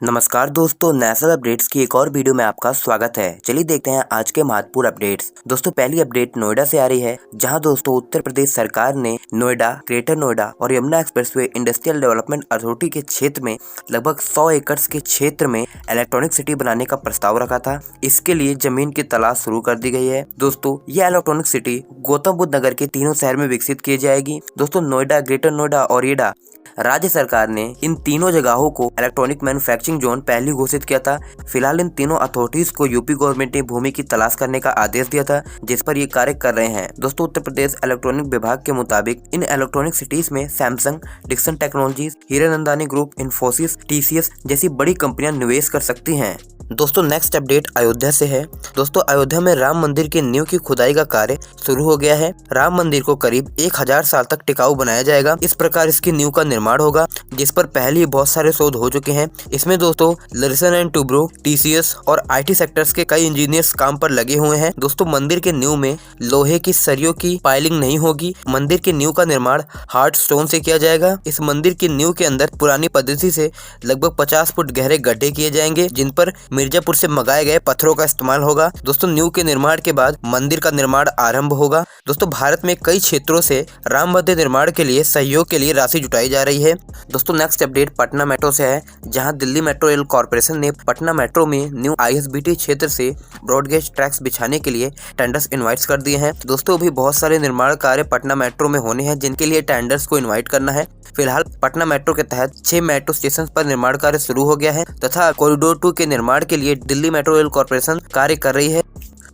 नमस्कार दोस्तों, national updates की एक और वीडियो में आपका स्वागत है। चलिए देखते हैं आज के महत्वपूर्ण अपडेट्स। दोस्तों पहली अपडेट नोएडा से आ रही है, जहां दोस्तों उत्तर प्रदेश सरकार ने नोएडा, ग्रेटर नोएडा और Yamuna expressway industrial development authority के क्षेत्र में लगभग 100 एकड़ के क्षेत्र में इलेक्ट्रॉनिक सिटी बनाने का प्रस्ताव रखा था। इसके लिए जमीन की तलाश शुरू कर दी गई है। दोस्तों यह इलेक्ट्रॉनिक सिटी गौतम बुद्ध नगर के तीनों शहर में विकसित की जाएगी। दोस्तों नोएडा, ग्रेटर नोएडा और येडा राज्य सरकार ने इन तीनों जगहों को इलेक्ट्रॉनिक मैन्युफैक्चरिंग जोन पहले घोषित किया था। फिलहाल इन तीनों अथॉरिटीज को यूपी गवर्नमेंट ने भूमि की तलाश करने का आदेश दिया था, जिस पर ये कार्य कर रहे हैं। दोस्तों उत्तर प्रदेश इलेक्ट्रॉनिक विभाग के मुताबिक इन इलेक्ट्रॉनिक सिटीज में Samsung, Dixon Technologies, Hiranandani group, Infosys, TCS जैसी बड़ी कंपनियां निवेश कर सकती हैं। दोस्तों नेक्स्ट अपडेट अयोध्या से है। दोस्तों अयोध्या में राम मंदिर के नींव की खुदाई का कार्य शुरू हो गया है। राम मंदिर को करीब 1000 साल तक टिकाऊ बनाया जाएगा। इस प्रकार इसकी नींव का निर्माण होगा, जिस पर पहले ही बहुत सारे शोध हो चुके हैं। इसमें दोस्तों लरिसन एंड टुब्रो, टीसीएस और आईटी सेक्टर्स के कई इंजीनियर्स काम पर लगे हुए हैं। दोस्तों मंदिर के नींव में लोहे की सरियों की पाइलिंग नहीं होगी। मंदिर की नींव का निर्माण हार्ड स्टोन से किया जाएगा। इस मंदिर की नींव के अंदर पुरानी पद्धति से लगभग 50 फुट गहरे गड्ढे किए जाएंगे, जिन पर मिर्जापुर से मंगाए गए पत्थरों का इस्तेमाल होगा। दोस्तों नींव के निर्माण के बाद मंदिर का निर्माण आरंभ होगा। दोस्तों भारत में कई क्षेत्रों से राम मंदिर निर्माण के लिए सहयोग के लिए राशि जुटाई जा रही है। दोस्तों नेक्स्ट अपडेट पटना मेट्रो से है, जहां दिल्ली मेट्रो रेल कॉर्पोरेशन ने पटना मेट्रो में न्यू आईएसबीटी क्षेत्र से ब्रॉडगेज ट्रैक्स बिछाने के लिए टेंडर्स इन्वाइट कर दिए हैं। दोस्तों अभी बहुत सारे निर्माण कार्य पटना मेट्रो में होने हैं, जिनके लिए टेंडर्स को इन्वाइट करना है। फिलहाल पटना मेट्रो के तहत 6 मेट्रो स्टेशन पर निर्माण कार्य शुरू हो गया है तथा कॉरिडोर 2 के निर्माण के लिए दिल्ली मेट्रो रेल कॉर्पोरेशन कार्य कर रही है।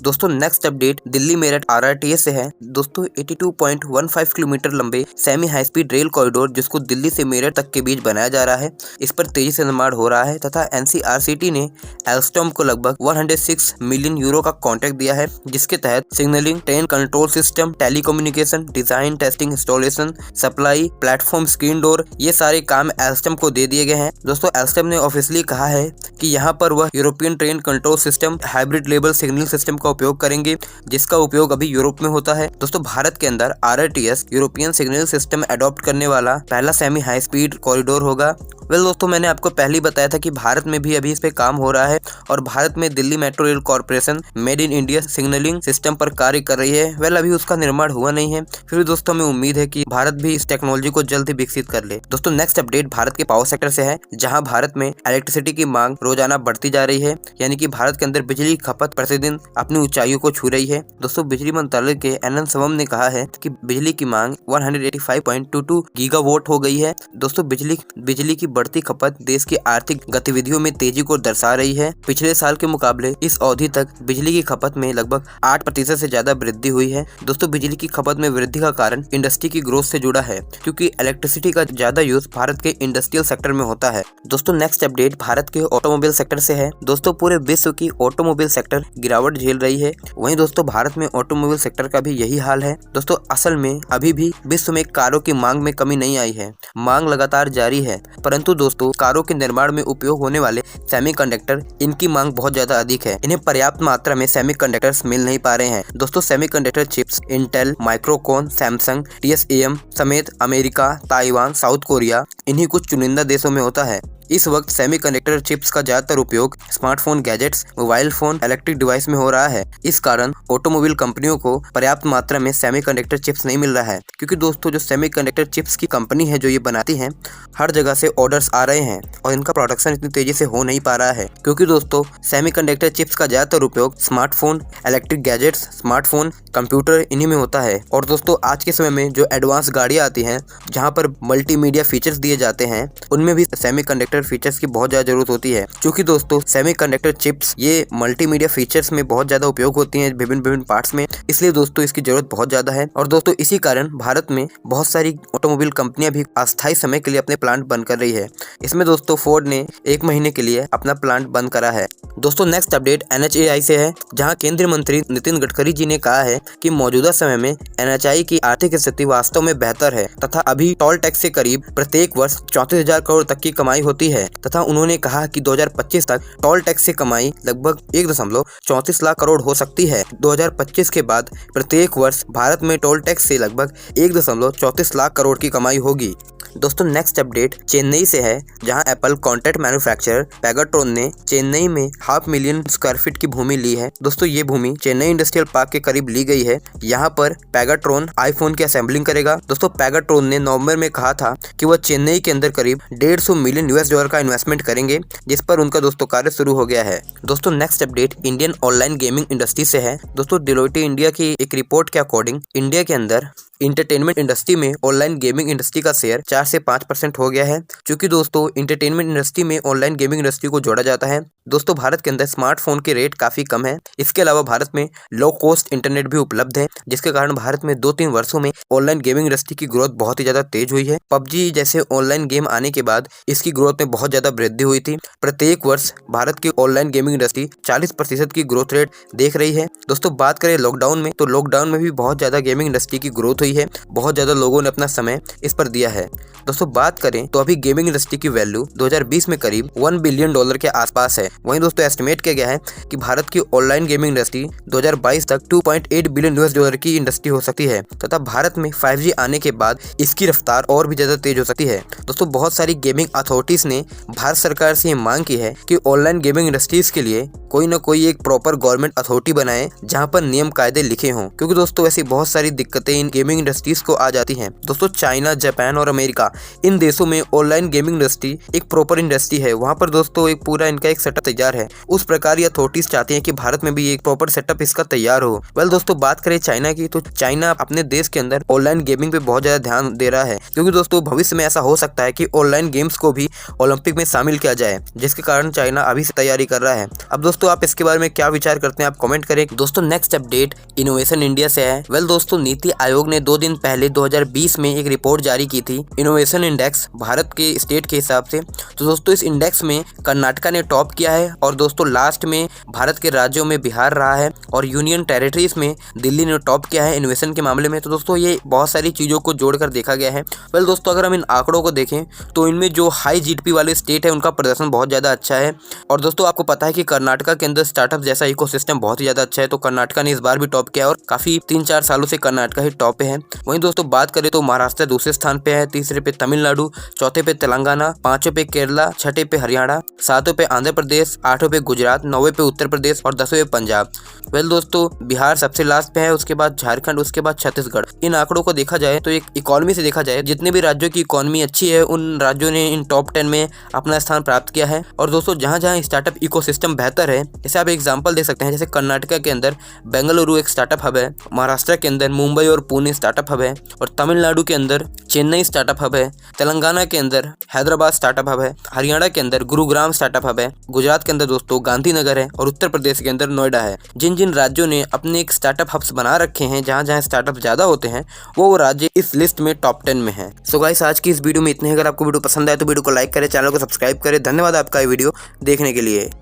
दोस्तों next update Delhi Meerut RRTS से है। दोस्तों 82.15 किलोमीटर लंबे semi high speed rail corridor, जिसको दिल्ली से मेरठ तक के बीच बनाया जा रहा है, इस पर तेजी से निर्माण हो रहा है तथा एनसीआरसीटी ने एल्स्टॉम को लगभग 106 मिलियन यूरो का कॉन्ट्रैक्ट दिया है, जिसके तहत signalling, train control system, telecommunication, design, testing, installation, supply, platform, screen door, ये सारे काम एल्स्टॉम को दे दिए गए हैं। दोस्तों एल्स्टॉम ने ऑफिशियली कहा है कि यहाँ पर वह European train control system, hybrid level signalling system उपयोग करेंगे, जिसका उपयोग अभी यूरोप में होता है। दोस्तों भारत के अंदर RRTS European signal system adopt करने वाला पहला सेमी हाई स्पीड कॉरिडोर होगा। दोस्तों मैंने आपको पहले ही बताया था कि भारत में भी अभी इस पे काम हो रहा है और भारत में Delhi metro rail corporation made in India signalling system पर कार्य कर रही है। अभी उसका निर्माण हुआ नहीं है, फिर दोस्तों हमें उम्मीद है कि भारत भी इस टेक्नोलॉजी को जल्द ही विकसित कर ले। दोस्तों नेक्स्ट अपडेट भारत के पावर सेक्टर से है, जहां भारत में इलेक्ट्रिसिटी की मांग रोजाना बढ़ती जा रही है, यानी कि भारत के अंदर बिजली खपत प्रतिदिन अपनी ऊंचाइयों को छू रही है। दोस्तों बिजली मंत्रालय के एनएन सवम ने कहा है कि बिजली की मांग 185.22 गीगावाट हो गई है। दोस्तों बिजली की बढ़ती खपत देश की आर्थिक गतिविधियों में तेजी को दर्शा रही है। पिछले साल के मुकाबले इस अवधि तक बिजली की खपत में लगभग 8% से ज्यादा वृद्धि हुई है। दोस्तों बिजली की खपत में वृद्धि का कारण इंडस्ट्री की ग्रोथ से जुड़ा है, क्योंकि इलेक्ट्रिसिटी का ज्यादा यूज भारत के इंडस्ट्रियल सेक्टर में होता है। दोस्तों नेक्स्ट अपडेट भारत के ऑटोमोबाइल सेक्टर से है। दोस्तों पूरे विश्व की ऑटोमोबाइल सेक्टर गिरावट झेल रही है, वहीं दोस्तों भारत में ऑटोमोबाइल सेक्टर का भी यही हाल है। दोस्तों असल में अभी भी विश्व में कारों की मांग में कमी नहीं आई है, मांग लगातार जारी है, परंतु दोस्तों कारों के निर्माण में उपयोग होने वाले सेमीकंडक्टर, इनकी मांग बहुत ज्यादा अधिक है। इन्हें पर्याप्त मात्रा में सेमीकंडक्टर्स मिल नहीं पा रहे हैं। दोस्तों semiconductor chips Intel, Micron, Samsung, TSM समेत अमेरिका, ताइवान, साउथ कोरिया, इन्हीं कुछ चुनिंदा देशों में होता है। इस वक्त सेमीकंडक्टर चिप्स का ज्यादातर उपयोग smartphone, gadgets, mobile phone, electric device में हो रहा है। इस कारण ऑटोमोबाइल कंपनियों को पर्याप्त मात्रा में सेमीकंडक्टर चिप्स नहीं मिल रहा है, क्योंकि दोस्तों जो सेमीकंडक्टर चिप्स की कंपनी है जो ये बनाती हैं, हर जगह से ऑर्डर्स आ रहे हैं और इनका प्रोडक्शन इतनी तेजी से हो नहीं पा रहा है, क्योंकि दोस्तों सेमीकंडक्टर चिप्स का ज्यादातर उपयोग smartphone, electric gadgets, smartphone, computer, इन्हीं में होता है। और दोस्तों आज के समय में जो एडवांस गाड़ियां आती हैं, जहाँ पर मल्टीमीडिया फीचर्स दिए जाते हैं, उनमें भी सेमीकंडक्टर फीचर्स की बहुत ज्यादा जरूरत होती है, क्योंकि दोस्तों सेमीकंडक्टर चिप्स ये मल्टीमीडिया फीचर्स में बहुत ज्यादा उपयोग होती हैं विभिन्न पार्ट्स में, इसलिए दोस्तों इसकी जरूरत बहुत ज्यादा है। और दोस्तों इसी कारण भारत में बहुत सारी ऑटोमोबाइल कंपनियां भी अस्थायी समय के लिए अपने प्लांट बंद कर रही है। इसमें दोस्तों फोर्ड ने 1 महीने के लिए अपना प्लांट बंद करा है। दोस्तों नेक्स्ट अपडेट एनएचएआई से है, जहां केंद्रीय मंत्री नितिन गडकरी जी ने कहा है कि मौजूदा समय में एनएचएआई की आर्थिक स्थिति वास्तव में बेहतर है तथा अभी टोल टैक्स से करीब प्रत्येक वर्ष 34,000 करोड़ तक की कमाई होती है, तथा उन्होंने कहा कि 2025 तक टोल टैक्स से कमाई लगभग 1.34 लाख करोड़ हो सकती है। 2025 के बाद प्रत्येक वर्ष भारत में टोल टैक्स से लगभग 1.34 लाख करोड़ की कमाई होगी। दोस्तों नेक्स्ट अपडेट चेन्नई से है, जहां एप्पल कॉन्ट्रैक्ट मैन्युफैक्चरर पेगाट्रॉन ने चेन्नई में 500,000 स्क्वायर फीट की भूमि ली है। दोस्तों ये भूमि चेन्नई इंडस्ट्रियल पार्क के करीब ली गई है। यहाँ पर पेगाट्रॉन आईफोन की असेंबलिंग करेगा। दोस्तों पेगाट्रॉन ने नवंबर में कहा था कि वह चेन्नई के अंदर करीब $150 मिलियन का इन्वेस्टमेंट करेंगे, जिस पर उनका दोस्तों कार्य शुरू हो गया है। दोस्तों next update Indian online gaming industry से है। दोस्तों डिलोइट इंडिया की एक रिपोर्ट के अकॉर्डिंग इंडिया के अंदर इंटरटेनमेंट इंडस्ट्री में ऑनलाइन गेमिंग इंडस्ट्री का शेयर 4 से 5% हो गया है। क्योंकि दोस्तों इंटरटेनमेंट इंडस्ट्री में ऑनलाइन गेमिंग इंडस्ट्री को जोड़ा जाता है। दोस्तों भारत के अंदर स्मार्टफोन के रेट काफी कम है। इसके अलावा भारत में लो कॉस्ट इंटरनेट भी उपलब्ध है, जिसके कारण भारत में 2-3 वर्षों में ऑनलाइन गेमिंग इंडस्ट्री की ग्रोथ बहुत ही ज्यादा तेज हुई है। पबजी जैसे ऑनलाइन गेम आने के बाद इसकी ग्रोथ में बहुत ज्यादा वृद्धि हुई थी। प्रत्येक वर्ष भारत की ऑनलाइन गेमिंग इंडस्ट्री 40% की ग्रोथ रेट देख रही है। दोस्तों बात करें लॉकडाउन में, तो लॉकडाउन में भी बहुत ज्यादा गेमिंग इंडस्ट्री की ग्रोथ हुई है। बहुत ज्यादा लोगों ने अपना समय इस पर दिया है। दोस्तों बात करें तो अभी गेमिंग इंडस्ट्री की वैल्यू 2020 में करीब $1 बिलियन के आसपास है। वहीं दोस्तों एस्टिमेट किया गया है कि भारत की ऑनलाइन गेमिंग इंडस्ट्री 2022 तक $2.8 बिलियन की इंडस्ट्री हो सकती है, तथा भारत में 5G आने के बाद इसकी रफ्तार और भी ज्यादा तेज हो सकती है। दोस्तों बहुत सारी गेमिंग अथॉरिटीज ने भारत सरकार से ये मांग की है कि ऑनलाइन गेमिंग इंडस्ट्रीज के लिए कोई ना कोई एक प्रॉपर गवर्नमेंट अथॉरिटी बनाए, जहां पर नियम कायदे लिखे हों। क्योंकि दोस्तों ऐसी बहुत सारी दिक्कतें इन गेमिंग इंडस्ट्रीज को आ जाती हैं। दोस्तों चाइना, जापान और अमेरिका, इन देशों में ऑनलाइन गेमिंग इंडस्ट्री एक प्रॉपर इंडस्ट्री है। वहां पर दोस्तों एक पूरा इनका एक सेटअप तैयार है। उस प्रकार ये अथॉरिटीज चाहती हैं कि भारत में भी एक प्रॉपर सेटअप इसका तैयार हो। वेल दोस्तों बात करें चाइना की, तो चाइना अपने देश के अंदर ऑनलाइन गेमिंग पे बहुत ज्यादा ध्यान दे रहा है। क्योंकि दोस्तों भविष्य में ऐसा हो सकता है कि ऑनलाइन गेम्स को भी ओलंपिक में शामिल किया जाए, जिसके कारण चाइना अभी से तैयारी कर रहा है। अब दोस्तों आप इसके बारे में क्या विचार करते हैं, आप कमेंट करें। दोस्तों नेक्स्ट अपडेट इनोवेशन इंडिया से है। वेल दोस्तों नीति आयोग ने 2 दिन पहले 2020 में एक रिपोर्ट जारी की थी, इनोवेशन इंडेक्स भारत के स्टेट के हिसाब से। तो दोस्तों इस इंडेक्स में कर्नाटका ने टॉप किया है, और दोस्तों लास्ट में भारत के राज्यों में बिहार रहा है, और यूनियन टेरिटरीज में दिल्ली ने टॉप किया है इनोवेशन के मामले में। तो दोस्तों ये बहुत सारी चीजों को जोड़कर देखा गया है। वेल दोस्तों अगर हम इन आंकड़ों को देखें तो इनमें जो हाई जीडीपी वाले स्टेट है उनका प्रदर्शन बहुत ज्यादा अच्छा है। और दोस्तों आपको पता है कि कर्नाटका के अंदर स्टार्टअप जैसा इकोसिस्टम बहुत ही ज्यादा अच्छा है। तो कर्नाटका ने इस बार भी टॉप किया, और काफी 3-4 सालों से कर्नाटका ही टॉप पे है। वहीं दोस्तों बात करें तो महाराष्ट्र दूसरे स्थान पे है, तीसरे पे तमिलनाडु, चौथे पे तेलंगाना, 5वें पे केरला, 6ठे पे हरियाणा, 7वें पे आंध्र प्रदेश, 8वें पे गुजरात, 9वें पे उत्तर प्रदेश और 10वें पे पंजाब। वेल दोस्तों बिहार सबसे लास्ट पे है, उसके बाद झारखंड, उसके बाद छत्तीसगढ़। इन आंकड़ों को देखा जाए तो एक इकोनॉमी से देखा जाए, जितने भी राज्यों की इकोनॉमी अच्छी है उन राज्यों ने इन टॉप 10 में अपना स्थान प्राप्त किया है। और दोस्तों जहां जहां स्टार्टअप इकोसिस्टम बेहतर है, जैसे आप एग्जांपल देख सकते हैं, जैसे कर्नाटका के अंदर बेंगलुरु एक स्टार्टअप हब है, महाराष्ट्र के अंदर मुंबई और पुणे स्टार्टअप हब है, और तमिलनाडु के अंदर चेन्नई स्टार्टअप हब है, तेलंगाना के अंदर हैदराबाद स्टार्टअप हब है, हरियाणा के अंदर गुरुग्राम स्टार्टअप हब है, गुजरात के अंदर दोस्तों गांधीनगर है, और उत्तर प्रदेश के अंदर नोएडा है। जिन जिन राज्यों ने अपने एक स्टार्टअप हब्स बना रखे हैं, जहां जहां स्टार्टअप ज्यादा होते हैं, वो राज्य इस लिस्ट में टॉप 10 में है। सो गाइस आज की इस वीडियो में इतने। अगर आपको वीडियो पसंद आए तो वीडियो को लाइक करें, चैनल को सब्सक्राइब करें। धन्यवाद आपका ये वीडियो देखने के लिए।